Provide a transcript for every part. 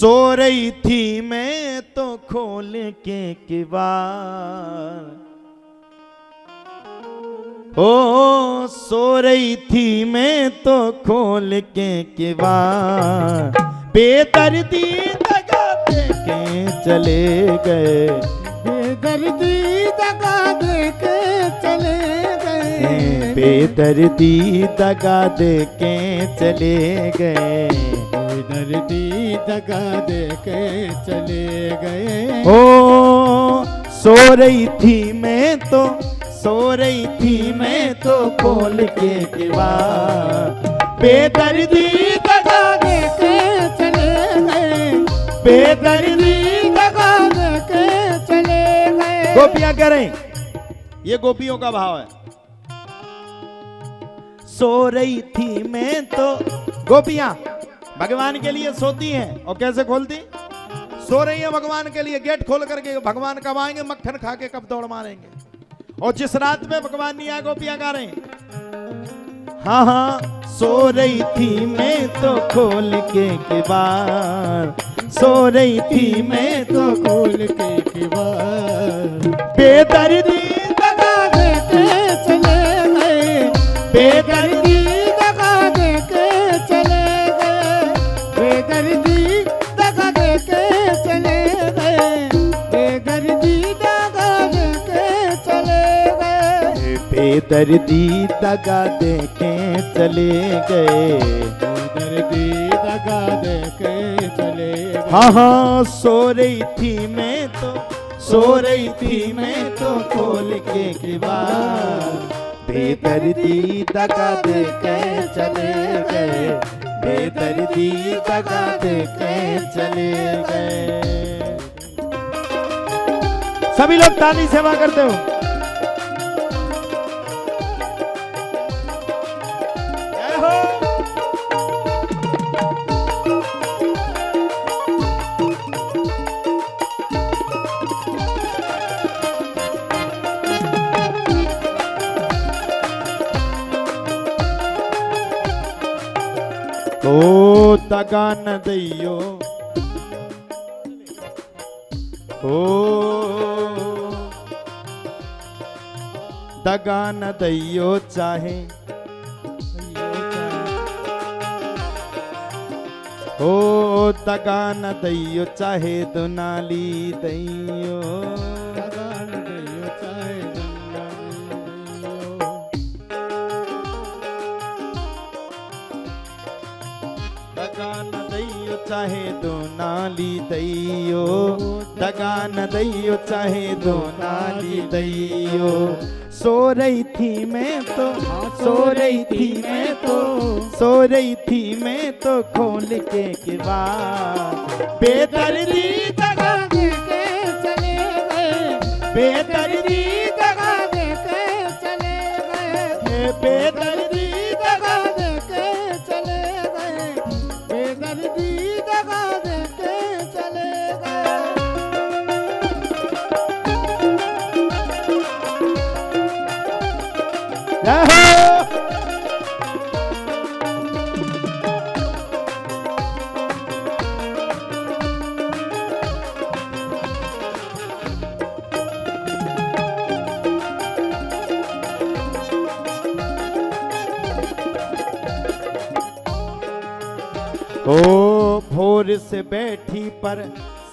सो रही थी मैं तो खोल के किवाड़, ओ सो रही थी मैं तो खोल के किवाड़, बेदर्दी दगा दे के चले गए, बेदर्दी दगा दे के चले गए, बेदर्दी दगा दे के चले गए, बेदर्दी दगा दे के चले गए। ओ सो रही थी मैं तो, सो रही थी मैं तो खोल के किवाड़, बेदर्दी दगा दे के चले गए, बेदर्दी दगा दे के चले गए। गोपियां कह रही, ये गोपियों का भाव है। सो रही थी मैं तो, गोपियां भगवान के लिए सोती हैं और कैसे खोलती, सो रही है भगवान के लिए, गेट खोल करके भगवान कब आएंगे, मक्खन खा के कब दौड़ मारेंगे। और जिस रात में भगवान नहीं आए गोपियां गा रहे हैं, हाँ हाँ सो रही थी मैं तो खोल के किवाड़, सो रही थी मैं तो खोल के किवाड़, बेदर्दी दगा दे के चले गए, बेदर्दी दगा दे के चले गए, बेदर्दी दगा दे के चले गए, बेदर्दी दगा दे के चले गए, बेदर्दी दगा दे के चले गए, बेदर्दी दगा दे के चले गए। हाँ हाँ सो रही थी मैं तो, सो रही थी मैं तो खोल के किवाड़, बेदर्दी दगा दे के चले गए, बेदर्दी दगा दे के चले गए। सभी लोग ताली सेवा करते हो। जय हो। ओ दगा न दैयो, ओ दगा न दैयो चाहे, ओ दगा न दैयो चाहे दुनाली दैयो, दगा न दैयो चाहे दगा न दैयो चाहे दुनाली दैयो, दगा न दैयो चाहे दुनाली दैयो। सो रही थी मैं तो, सो रही थी मैं तो, सो रही थी मैं तो खोल के किवाड़, बेदर्दी दगा दे के चले गए, बेदर्दी दगा दे के चले गए, बेदर्दी दगा दे के चले गए, बेदर्दी दगा दे के चले गए। जय हो। ओ भोर से बैठी पर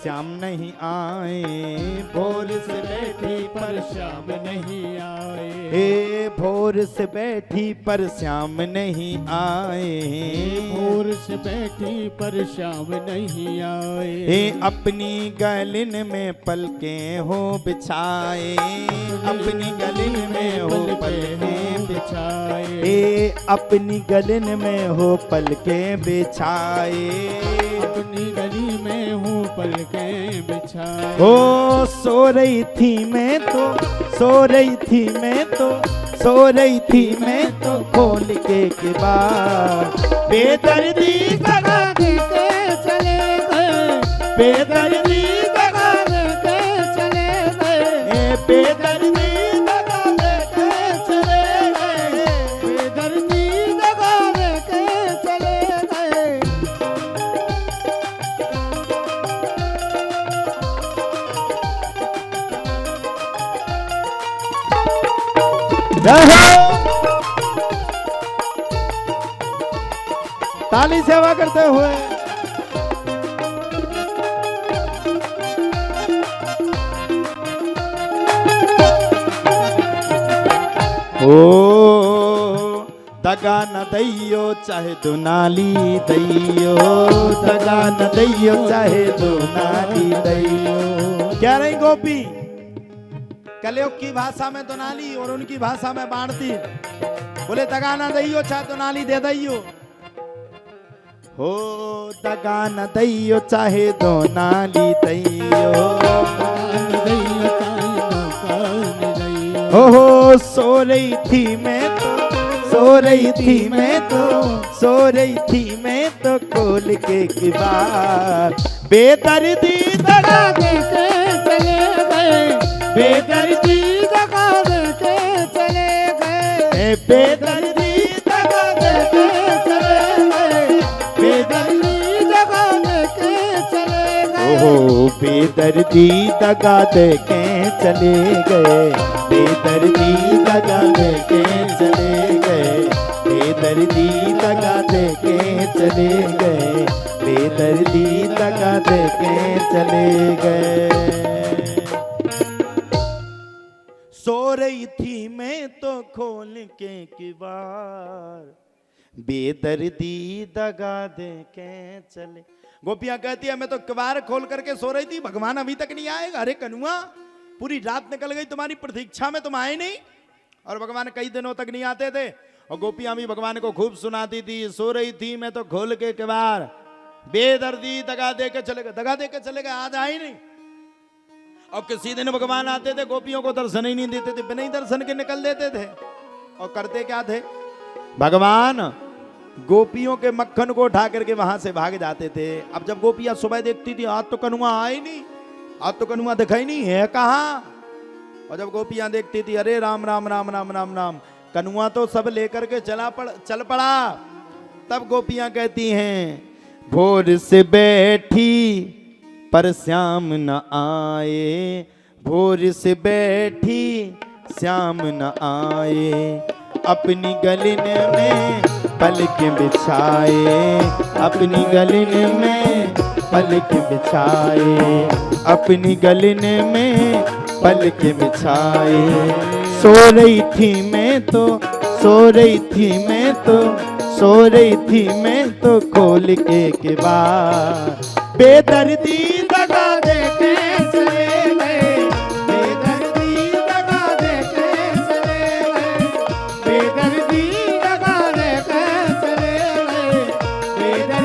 श्याम नहीं आए, भोर से बैठी पर श्याम नहीं आए, हे भोर से बैठी पर श्याम नहीं आए, भोर से बैठी पर श्याम नहीं आए, हे अपनी गलिन में पलके हो बिछाए, अपनी गलिन में हो पलके बिछाए, हे अपनी गलिन में हो पलके बिछाए, अपनी गली में हूँ पलके बिछाए। ओ सो रही थी मैं तो, सो रही थी मैं तो, सो रही थी मैं तो खोल के किवाड़, बेदर्दी दगा दे के चले गए, बेदर्दी दगा दे के चले गए, बेदर्दी दगा दे के चले गए, बेदर्दी दगा दे के चले गए। जय हो। ताली सेवा करते हुए ओ दगा न दैयो चाहे दुनाली दैयो, दगा न दैयो चाहे दुनाली दैयो। क्या रही गोपी कलयुग की भाषा में दुनाली और उनकी भाषा में बाणती। बोले दगा न दैयो चाहे दुनाली दे दैयो। हो दगा न दैयो चाहे दुनाली दैयो, हो सो रही थी मैं तो, सो रही थी मैं तो, सो रही थी मैं तो खोल के किबार। बेदर्दी दगा दे के चले गए, बेदर्दी दगा दे के चले गए, बेदर्दी दगा दे के चले गए, बेदर्दी दगा दे के चले गए। ओहो बेदर्दी दगा दे के चले गए, बेदर्दी दगा दे के चले गए, बेदर्दी दगा दे के चले गए, बेदर्दी दगा दे के चले गए। सो रही थी मैं तो खोल के किबार, बेदर्दी दगा दे के चले। गोपियां कहती है मैं तो किबार खोल करके सो रही थी, भगवान अभी तक नहीं आएगा। अरे कनुआ पूरी रात निकल गई तुम्हारी प्रतीक्षा में, तुम आए नहीं। और भगवान कई दिनों तक नहीं आते थे। और गोपियां भी भगवान को खूब सुनाती थी, सो रही थी मैं तो खोल के किबार, बेदर्दी दगा दे के चले गए, दगा दे के चले गए, आज आए नहीं। और किसी दिन भगवान आते थे गोपियों को दर्शन ही नहीं देते थे, बिना ही दर्शन के निकल देते थे। और करते क्या थे भगवान, गोपियों के मक्खन को उठा करके वहां से भाग जाते थे। अब जब गोपियां सुबह देखती थी आज तो कनुआ आए नहीं, आज तो कनुआ दिखाई नहीं है कहाँ। और जब गोपियां देखती थी अरे राम राम राम राम राम राम, कनुआ तो सब लेकर के चल पड़ा। तब गोपियां कहती हैं भोर से बैठी पर श्याम न आए, भोर से बैठी श्याम न आए, अपनी गलिन में पलक बिछाए, अपनी गलिन में पलक बिछाए, अपनी गलिन में पलक बिछाए। सो रही थी मैं तो, सो रही थी मैं तो, सो रही थी मैं तो खोल के किबार, बेदर्दी दगा दे के चले गए, बेदर्दी दगा दे के चले गए, बेदर्दी दगा दे के चले गए, बेदर्दी